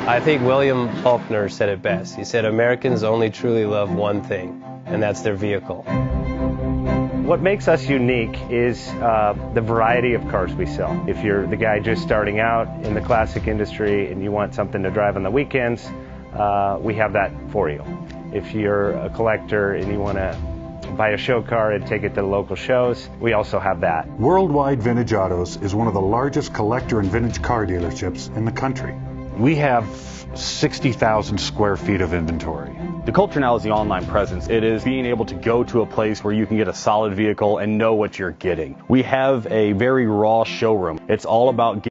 I think William Faulkner said it best. He said, Americans only truly love one thing, and that's their vehicle. What makes us unique is the variety of cars we sell. If you're the guy just starting out in the classic industry and you want something to drive on the weekends, we have that for you. If you're a collector and you want to buy a show car and take it to the local shows, we also have that. Worldwide Vintage Autos is one of the largest collector and vintage car dealerships in the country. We have 60,000 square feet of inventory. The culture now is the online presence. It is being able to go to a place where you can get a solid vehicle and know what you're getting. We have a very raw showroom. It's all about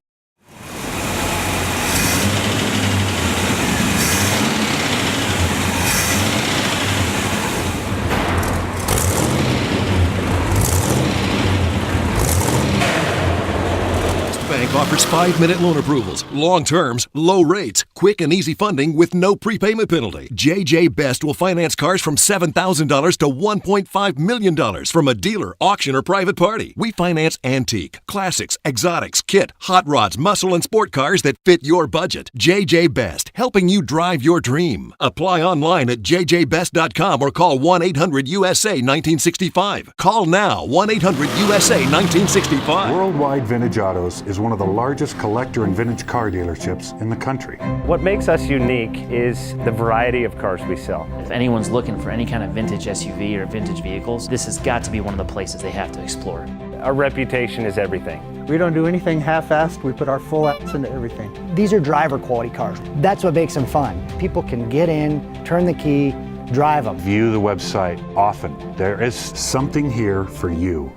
Bank offers 5-minute loan approvals, long terms, low rates, quick and easy funding with no prepayment penalty. JJ Best will finance cars from $7,000 to $1.5 million from a dealer, auction, or private party. We finance antique, classics, exotics, kit, hot rods, muscle, and sport cars that fit your budget. JJ Best, helping you drive your dream. Apply online at jjbest.com or call 1-800-USA-1965. Call now, 1-800-USA-1965. Worldwide Vintage Autos is one of the largest collector and vintage car dealerships in the country. What makes us unique is the variety of cars we sell. If anyone's looking for any kind of vintage SUV or vintage vehicles, this has got to be one of the places they have to explore. Our reputation is everything. We don't do anything half-assed. We put our full ass into everything. These are driver quality cars. That's what makes them fun. People can get in, turn the key, drive them. View the website often. There is Something here for you.